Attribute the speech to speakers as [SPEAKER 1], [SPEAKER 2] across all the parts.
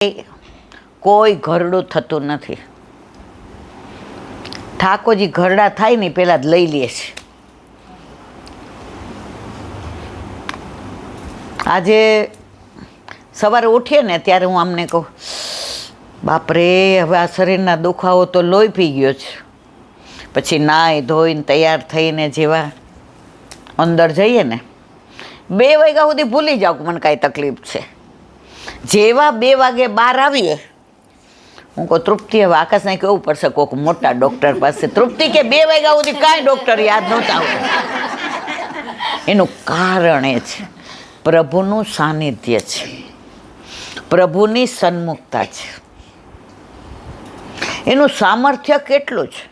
[SPEAKER 1] કોઈ ઘરડું થતું નથી. ઠાકોરજી ઘરડા થાય ને પહેલાં જ લઈ લે છે. આજે સવારે ઉઠીએ ને ત્યારે હું અમને કહું, બાપરે હવે આ શરીરના દુખાવો તો લોહી પી ગયો છે. પછી નાહી ધોઈને તૈયાર થઈને જેવા અંદર જઈએ ને 2 વાગ્યા સુધી ભૂલી જાઉં કે મને કાંઈ તકલીફ છે. જેવા 2 વાગે બહાર આવીએ, હું કહું તૃપ્તિ હવે આકાશને કહેવું પડશે કોઈક મોટા ડૉક્ટર પાસે. તૃપ્તિ કે 2 વાગ્યા સુધી કાંઈ ડૉક્ટર યાદ નહોતા આવતું. એનું કારણ એ છે પ્રભુનું સાનિધ્ય છે, પ્રભુની સન્મુખતા છે. એનું સામર્થ્ય કેટલું છે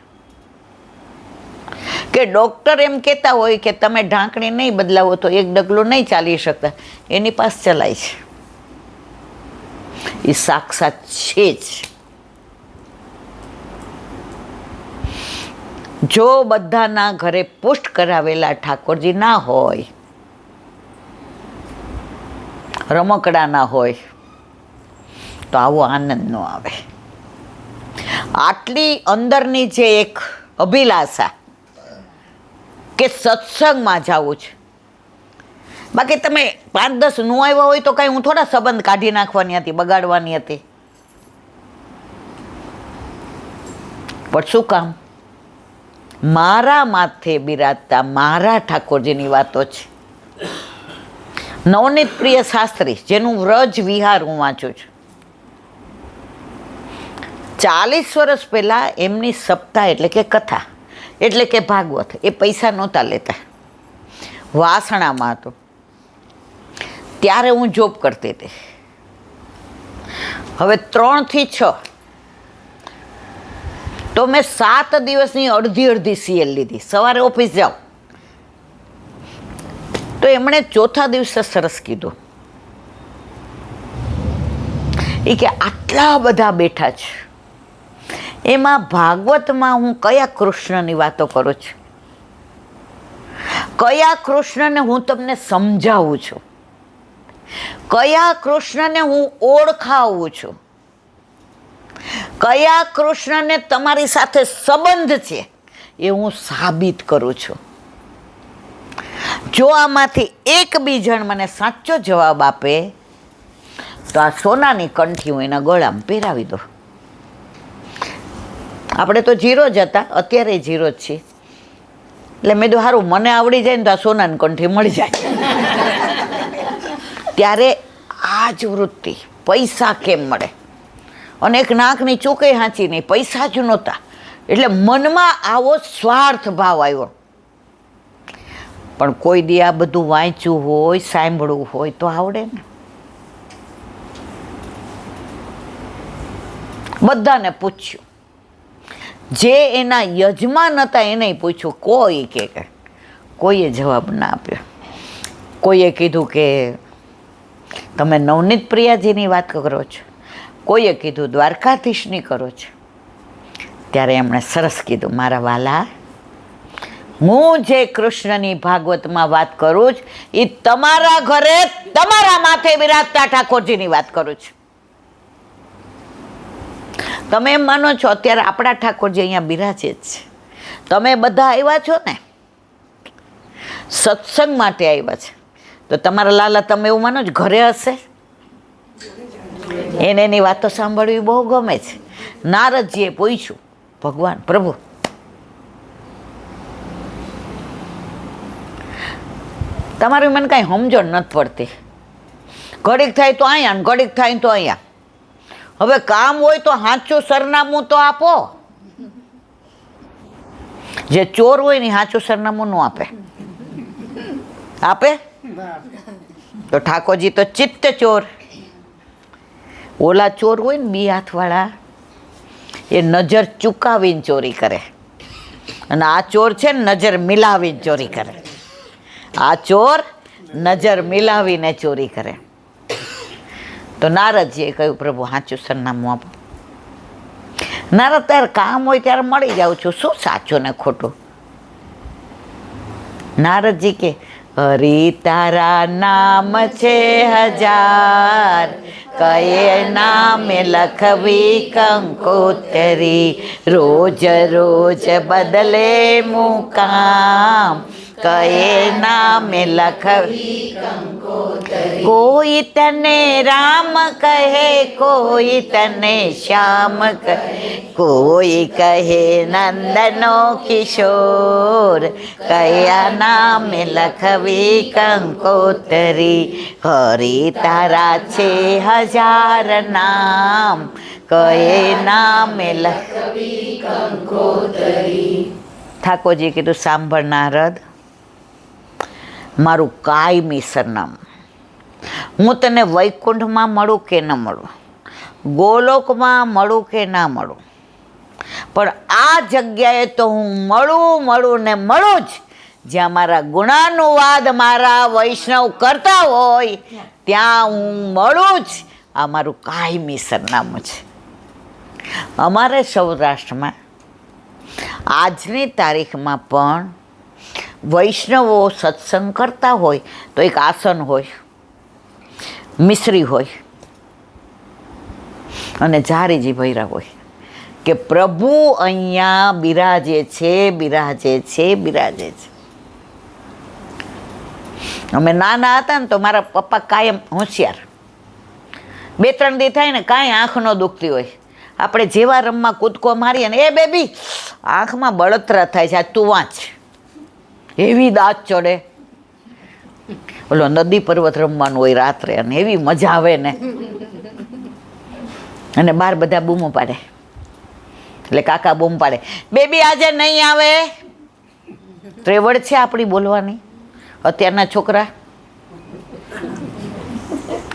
[SPEAKER 1] કે ડૉક્ટર એમ કહેતા હોય કે તમે ઢાંકણી નહીં બદલાવો તો 1 ડગલું નહીં ચાલી શકતા, એની પાસે ચલાય છે. એ સાક્ષાત છે જ. જો બધાના ઘરે પુષ્ટ કરાવેલા ઠાકોરજી ના હોય, રમકડા ના હોય, તો આવો આનંદ ન આવે. આટલી અંદરની જે એક અભિલાષા કે સત્સંગમાં જવું છે. બાકી તમે 5-10 ન આવ્યા હોય તો કાંઈ હું થોડા સંબંધ કાઢી નાખવાની હતી, બગાડવાની હતી. પણ શું કામ? મારા માથે બિરાજતા મારા ઠાકોરજીની વાતો છે. નવનીત પ્રિય શાસ્ત્રી, જેનું વ્રજ વિહાર હું વાંચું છું, 40 વર્ષ પહેલાં એમની સપ્તાહ એટલે કે કથા એટલે કે ભાગવત એ પૈસા નહોતા લેતા. વાસણામાં હતું ત્યારે હું જોબ કરતી હતી. હવે 3 થી 6 તો મેં 7 દિવસની અડધી સીએલ લીધી. સવારે ઓફિસ જાઉં તો એમણે ચોથા દિવસે સરસ કીધું, એ કે આટલા બધા બેઠા છે, એમાં ભાગવતમાં હું કયા કૃષ્ણની વાતો કરું છું, કયા કૃષ્ણને હું તમને સમજાવું છું, કયા કૃષ્ણને હું ઓળખાવું છું, કયા કૃષ્ણને તમારી સાથે સંબંધ છે એ હું સાબિત કરું છું. જો આમાંથી એક બી જણ મને સાચો જવાબ આપે તો આ સોનાની કંઠી હું એના ગળામાં પહેરાવી દઉં. આપણે તો 0 જ હતા, અત્યારે 0 જ છીએ. એટલે મેં તો સારું મને આવડી જાય ને તો આ સોનાની કંઠી મળી જાય. ત્યારે આ જ વૃત્તિ, પૈસા કેમ મળે, અને એક નાકની ચૂકે હાંચી નહીં, પૈસા જ નહોતા. એટલે મનમાં આવો સ્વાર્થ ભાવ આવ્યો. પણ કોઈ દી આ બધું વાંચ્યું હોય, સાંભળવું હોય તો આવડે ને. બધાને પૂછ્યું, જે એના યજમાન હતા એને પૂછ્યું, કોઈ કે કોઈએ જવાબ ના આપ્યો. કોઈએ કીધું કે તમે નવનીત પ્રિયાજીની વાત કરો છો, કોઈએ કીધું દ્વારકાધીશની કરો છો. ત્યારે એમણે સરસ કીધું, મારા વાલા, હું જે કૃષ્ણની ભાગવતમાં વાત કરું છું એ તમારા ઘરે તમારા માથે બિરાજતા ઠાકોરજીની વાત કરું છું. તમે એમ માનો છો અત્યારે આપણા ઠાકોરજી અહીંયા બિરાજે જ છે. તમે બધા આવ્યા છો ને સત્સંગ માટે આવ્યા છે, તો તમારા લાલા તમે એવું માનો છો ઘરે હશે? એને એની વાતો સાંભળવી બહુ ગમે છે. નારદજીએ પૂછ્યું, ભગવાન પ્રભુ તમારી મને કાંઈ સમજણ નથી પડતી, ઘડીક થાય તો અહીંયા ને ઘડીક થાય તો અહીંયા. હવે કામ હોય તો સાચું સરનામું તો આપો. જે ચોર હોય ને સાચું સરનામું ન આપે. આપે તો ઠાકોરજી તો ચિત્ત ચોર. ઓલા ચોર હોય ને 2 હાથવાળા, એ નજર ચૂકાવીને ચોરી કરે, અને આ ચોર છે ને નજર મિલાવીને ચોરી કરે. આ ચોર નજર મિલાવીને ચોરી કરે. તો નારદજીએ કહ્યું, પ્રભુ સાચું સરનામું આપો. નારદ, ત્યારે કામ હોય ત્યારે મળી જાઉં છું, શું સાચું ને ખોટું? નારદજી કે હરિ તારા નામ છે હજાર, કયે નામે લખવી કંકોતરી, રોજ રોજ બદલે મુકામ, કયે નામે લખવી કંકોતરી. કોઈ તને રામ કહે, કોઈ તને શ્યામ કહે, કોઈ કહે નંદનો કિશોર, કયા નામે લખવી કંકોતરી, હરિ તારા છે હજાર નામ, કયે નામે લખવી કંકોતરી. ઠાકોરજી કીધું, સાંભળ નારદ, મારું કાયમી સરનામું. હું તને વૈકુંઠમાં મળું કે ન મળું, ગોલોકમાં મળું કે ના મળું, પણ આ જગ્યાએ તો હું મળું ને મળું જ, જ્યાં મારા ગુણાનુવાદ મારા વૈષ્ણવ કરતા હોય ત્યાં હું મળું જ. આ મારું કાયમી સરનામું છે. અમારે સૌરાષ્ટ્રમાં આજની તારીખમાં પણ વૈષ્ણવો સત્સંગ કરતા હોય તો એક આસન હોય, મિશ્રી હોય અને ઝારીજી ભૈરા હોય કે પ્રભુ અહીંયા બિરાજે છે, બિરાજે છે, બિરાજે છે. અમે નાના હતા ને તો મારા પપ્પા કાયમ હોશિયાર, 2-3 દી થાય ને કાંઈ આંખ ન દુખતી હોય, આપણે જેવા રમવા કૂદકો મારીએ ને, એ બેબી આંખમાં બળતરા થાય છે, આ તું વાંચ, એવી દાંત ચડે. ઓલો નદી પર્વત રમવાનું હોય રાત્રે, અને એવી મજા આવે ને, અને બહાર બધા બૂમો પાડે, એટલે કાકા બૂમ પાડે, બેબી આજે નહીં આવે. ત્રેવડ છે આપણી બોલવાની. અત્યારના છોકરા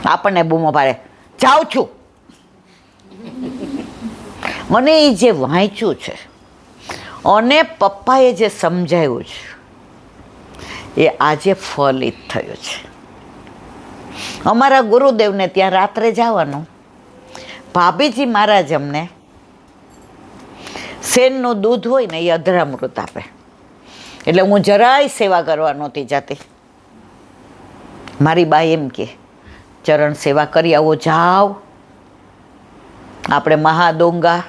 [SPEAKER 1] આપણને બૂમો પાડે, જાઉં છું. મને એ જે વાંચ્યું છે અને પપ્પાએ જે સમજાવ્યું છે એ આજે ફલિત થયું છે. અમારા ગુરુદેવને ત્યાં રાત્રે જવાનું, ભાભીજી મહારાજ અમને શેનનું દૂધ હોય ને એ અધરામૃત આપે, એટલે હું જરાય સેવા કરવા નહોતી જતી. મારી બા એમ કે ચરણ સેવા કરી આવો, જાઓ. આપણે મહાદોંગા,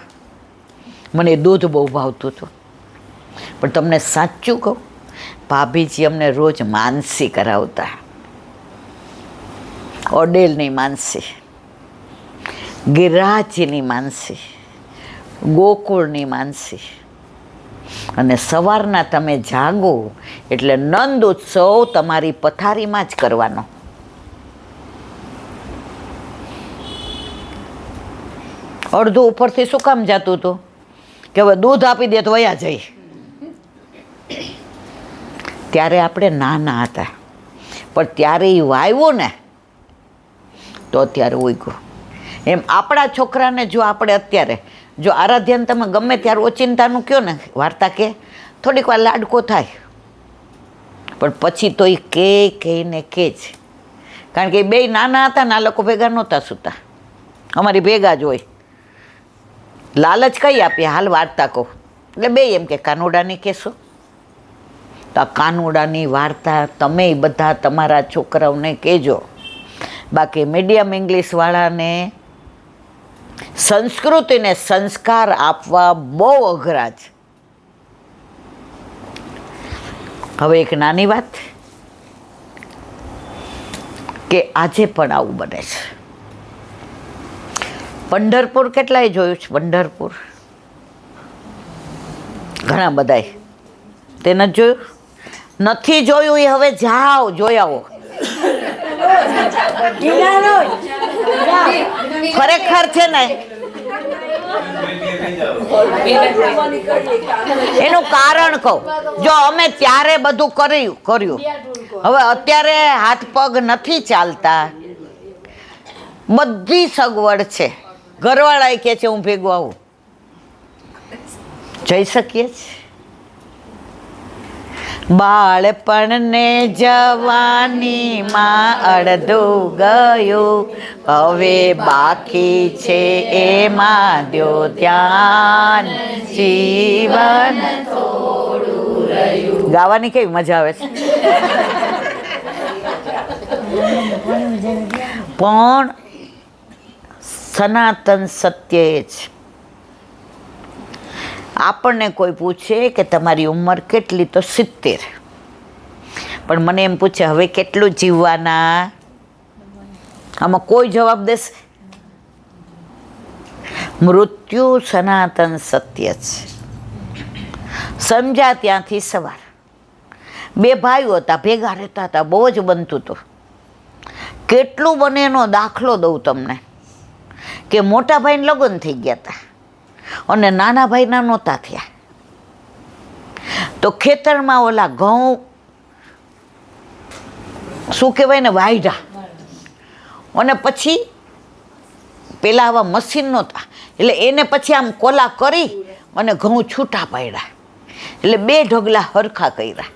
[SPEAKER 1] મને દૂધ બહુ ભાવતું હતું, પણ તમને સાચું કહું, ભાભીજી અમને રોજ માનસી કરાવતા. ઓડેલની માનસી, ગિરિરાજની માનસી, ગોકુળની માનસી, અને સવારના તમે જાગો એટલે નંદ ઉત્સવ તમારી પથારીમાં જ કરવાનો. અડધું ઉપરથી શું કામ જતું હતું કે હવે દૂધ આપી દે તો વયા જઈ. ત્યારે આપણે નાના હતા, પણ ત્યારે એ વાવ્યું ને તો અત્યારે ઉગ્યું. એમ આપણા છોકરાને જો આપણે અત્યારે જો આરાધ્યાને તમે ગમે ત્યારે ઓચિંતાનું કહો ને વાર્તા કે થોડીક વાર લાડકો થાય, પણ પછી તો એ કહીને કે જ, કારણ કે એ બે નાના હતા ને આ લોકો ભેગા નહોતા સૂતા, અમારી ભેગા જ હોય. લાલચ કઈ આપીએ, હાલ વાર્તા કહું, એટલે બે એમ કે કાનુડાની કહેશો. તો આ કાનુડાની વાર્તા તમે બધા તમારા છોકરાઓને કહેજો. બાકી મીડિયમ ઇંગ્લિશવાળાને સંસ્કૃતિને સંસ્કાર આપવા બહુ અઘરા છે. હવે એક નાની વાત કે આજે પણ આવું બને છે. પંઢરપુર કેટલાય જોયું છે? પંઢરપુર ઘણા બધાય તે નથી જોયું? નથી જોયું એ હવે જાઓ, જોઈ આવો. ખરેખર છે ને, એનું કારણ કહું. જો અમે ત્યારે બધું કર્યું, હવે અત્યારે હાથ પગ નથી ચાલતા, બધી સગવડ છે. ઘરવાળા કહે છે હું ભેગું આવું, જઈ શકીએ છીએ. બાળપણને જવાનીમાં અડધું ગયું, હવે બાકી છે એમાં દ્યો ધ્યાન, જીવન ગાવાની કેવી મજા આવે છે. પણ સનાતન સત્ય એ છે. આપણને કોઈ પૂછે કે તમારી ઉંમર કેટલી, તો 70. પણ મને એમ પૂછે હવે કેટલું જીવવાના, આમાં કોઈ જવાબ દેશે? મૃત્યુ સનાતન સત્ય છે. સમજ્યા ત્યાંથી સવાર. 2 ભાઈઓ હતા, ભેગા રહેતા હતા, બહુ જ બનતું હતું. કેટલું બને એનો દાખલો દઉં તમને કે મોટા ભાઈને લગ્ન થઈ ગયા હતા અને નાના ભાઈના નહોતા થયા. તો ખેતરમાં ઓલા ઘઉં શું કહેવાય ને, વાયડા, અને પછી પેલા આવા મશીન નહોતા, એટલે એને પછી આમ કોલા કરી અને ઘઉં છૂટા પાડ્યા, એટલે 2 ઢગલા હરખા કર્યા.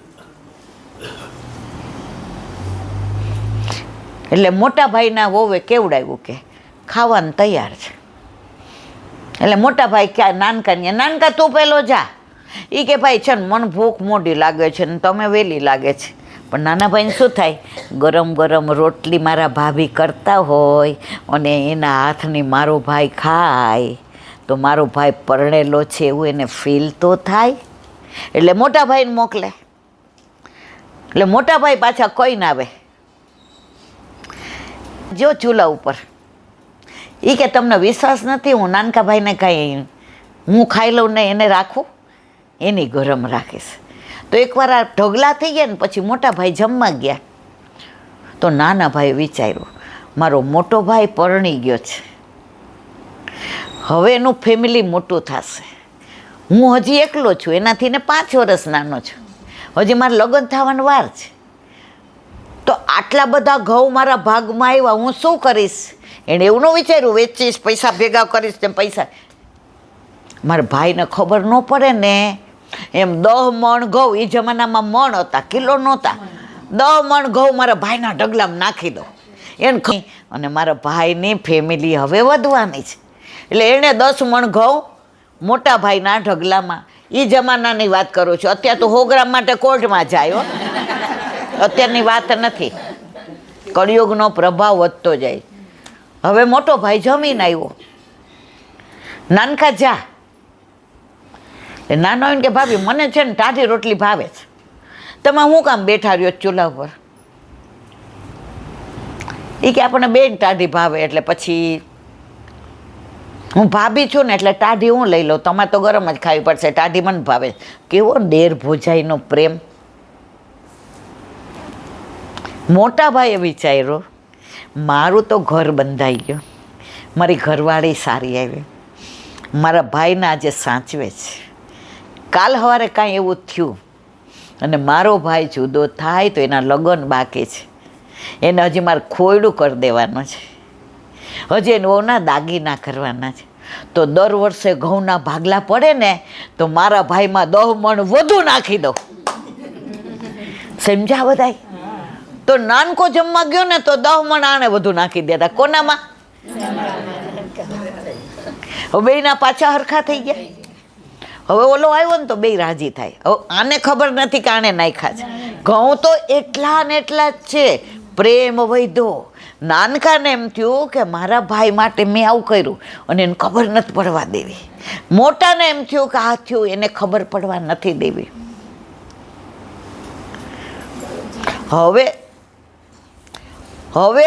[SPEAKER 1] એટલે મોટા ભાઈના વહુએ કેવડાવ્યું કે ખાવાનું તૈયાર છે. એટલે મોટા ભાઈ ક્યાં નાનકાને, નાનકા તું પેલો જા, એ કે ભાઈ છે ને મને ભૂખ મોડી લાગે છે ને તમે વહેલી લાગે છે. પણ નાના ભાઈને શું થાય, ગરમ ગરમ રોટલી મારા ભાભી કરતા હોય અને એના હાથની મારો ભાઈ ખાય તો મારો ભાઈ પરણેલો છે એવું એને ફીલ તો થાય. એટલે મોટા ભાઈને મોકલે. એટલે મોટા ભાઈ પાછા કોઈ ના આવે, જો ચૂલા ઉપર. એ કે તમને વિશ્વાસ નથી, હું નાનકા ભાઈને કાંઈ હું ખાઈ લઉં ને એને રાખું, એની ગરમ રાખીશ. તો એકવાર આ ઢગલા થઈ ગયા ને પછી મોટા ભાઈ જમવા ગયા. તો નાના ભાઈએ વિચાર્યું મારો મોટો ભાઈ પરણી ગયો છે, હવે એનું ફેમિલી મોટું થશે, હું હજી એકલો છું, એનાથી ને 5 વર્ષ નાનો છું, હજી મારે લગ્ન થવાની વાર છે. તો આટલા બધા ઘઉં મારા ભાગમાં આવ્યા, હું શું કરીશ? એણે એવું ન વિચાર્યું વેચીશ, પૈસા ભેગા કરીશ તેમ પૈસા. મારા ભાઈને ખબર ન પડે ને એમ 10 મણ ઘઉં, એ જમાનામાં મણ હતા, કિલો નહોતા, 10 મણ ઘઉં મારા ભાઈના ઢગલામાં નાખી દો એને. અને મારા ભાઈની ફેમિલી હવે વધવાની છે, એટલે એણે 10 મણ ઘઉં મોટા ભાઈના ઢગલામાં. એ જમાનાની વાત કરું છું, અત્યારે તો 100 ગ્રામ માટે કોર્ટમાં જાય, અત્યારની વાત નથી. કળિયુગનો પ્રભાવ વધતો જાય. હવે મોટો ભાઈ જમીને આવ્યો, નાનકા જા. નાનો એમ કે ભાભી મને છે ને ટાઢી રોટલી ભાવે છે, તમે હું કામ બેઠા રહ્યો ચૂલા ઉપર? એ કે આપણને 2 ટાઢી ભાવે, એટલે પછી હું ભાભી છું ને એટલે ટાઢી હું લઈ લઉં, તમારે તો ગરમ જ ખાવી પડશે, ટાઢી મને ભાવે. કેવો દેર ભોજાઈનો પ્રેમ. મોટા ભાઈએ વિચાર્યું મારું તો ઘર બંધાઈ ગયું, મારી ઘરવાળી સારી આવી, મારા ભાઈને આજે સાચવે છે, કાલ સવારે કાંઈ એવું થયું અને મારો ભાઈ જુદો થાય તો એના લગ્ન બાકી છે, એને હજી મારે ખોયડું કરી દેવાનું છે, હજી એને ઓના દાગીના કરવાના છે. તો દર વર્ષે ઘઉંના ભાગલા પડે ને તો મારા ભાઈમાં 10 મણ વધુ નાખી દો. સમજ્યા બધાય? તો નાનકો જમવા ગયો ને તો 10 મણ આને વધુ નાખી દેતા. કોનામાં? હવે બેયના પાછા હરખા થઈ ગયા. હવે ઓલો આવ્યો ને તો 2 રાજી થાય. હવે આને ખબર નથી કે આને નાખ્યા છે. ઘઉં તો એટલા ને એટલા જ છે, પ્રેમ વધ્યો. નાનકાને એમ થયું કે મારા ભાઈ માટે મેં આવું કર્યું અને એને ખબર નથી પડવા દેવી. મોટાને એમ થયું કે આ થયું એને ખબર પડવા નથી દેવી. હવે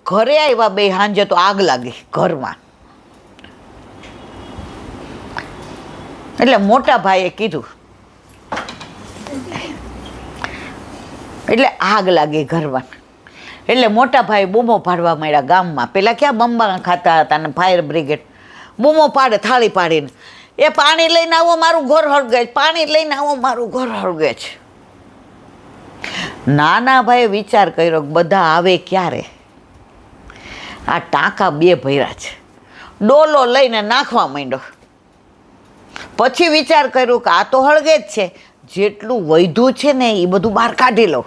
[SPEAKER 1] ઘરે આવ્યા 2 સાંજે તો આગ લાગી ઘરમાં. એટલે મોટા ભાઈએ કીધું, એટલે આગ લાગી ઘરમાં. એટલે મોટા ભાઈ બૂમો પાડવા માંડ્યા ગામમાં. પેલા ક્યાં બંબા ખાતા હતા ને ફાયર બ્રિગેડ બૂમો પાડે થાળી પાડીને, એ પાણી લઈને આવો મારું ઘર હળગે છે, પાણી લઈને આવો મારું ઘર હળગે છે. નાના ભાઈએ વિચાર કર્યો બધા આવે ક્યારે, આ ટાંકા 2 ભર્યા છે, ડોલો લઈને નાખવા માંડ્યો. પછી વિચાર કર્યો કે આ તો હળગે જ છે, જેટલું વધ્યું છે ને એ બધું બહાર કાઢી લો.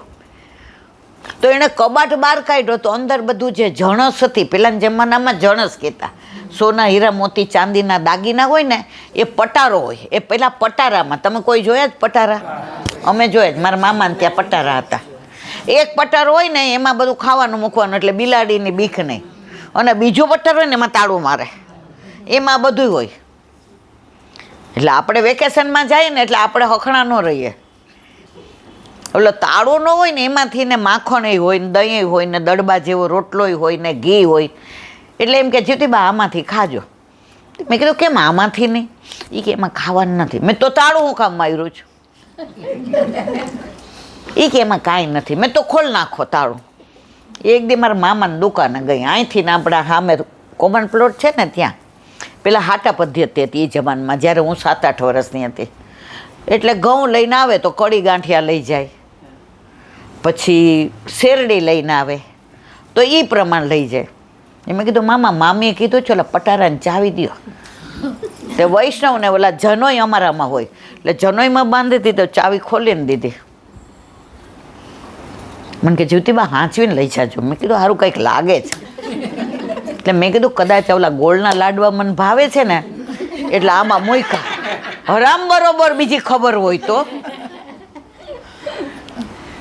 [SPEAKER 1] તો એણે કબાટ બહાર કાઢ્યો તો અંદર બધું જે જણસ હતી, પેલાના જમાનામાં જણસ કહેતા, સોના હીરા મોતી ચાંદીના દાગીના હોય ને એ પટારો હોય. એ પેલા પટારામાં, તમે કોઈ જોયા જ પટારા? અમે જોયા જ, મારા મામાને ત્યાં પટારા હતા. એક પટાર હોય ને એમાં બધું ખાવાનું મૂકવાનું, એટલે બિલાડીની બીક નહીં. અને બીજો પટાર હોય ને એમાં તાળું મારે, એમાં બધું હોય. એટલે આપણે વેકેશનમાં જઈએ ને એટલે આપણે હખણા ન રહીએ. એટલે તાળું ન હોય ને એમાંથી ને માખણ હોય ને દહીં હોય ને દડબા જેવો રોટલોય હોય ને ઘી હોય. એટલે એમ કે જ્યોતિબા આમાંથી ખાજો. મેં કીધું કેમ આમાંથી નહીં? એ કે એમાં ખાવાનું નથી. મેં તો તાળું હું કામ માર્યું છું? એ કે એમાં કાંઈ નથી. મેં તો ખોલ નાખો તાળું. એક દી મારા મામાની દુકાને ગઈ, અહીંથી ને આપણા સામે કોમન પ્લોટ છે ને ત્યાં પેલા હાટા પદ્ધતિ હતી એ જમાનામાં, જ્યારે હું 7-8 વર્ષની હતી. એટલે ઘઉં લઈને આવે તો કડી ગાંઠિયા લઈ જાય, પછી શેરડી લઈને આવે તો એ પ્રમાણ લઈ જાય. મેં કીધું મામીએ કીધું ચલો પટારાને ચાવી દો. તે વૈષ્ણવને ઓલા જનોય અમારામાં હોય એટલે જનોયમાં બાંધી દીધી તો ચાવી ખોલીને દીધી. મને કે જ્યોતિબા હાંચવીને લઈ જાજો. મેં કીધું સારું કંઈક લાગે છે. એટલે મેં કીધું કદાચ ઓલા ગોળના લાડવા મને ભાવે છે ને એટલે આમાં મૂક્યા. હરામ બરોબર બીજી ખબર હોય તો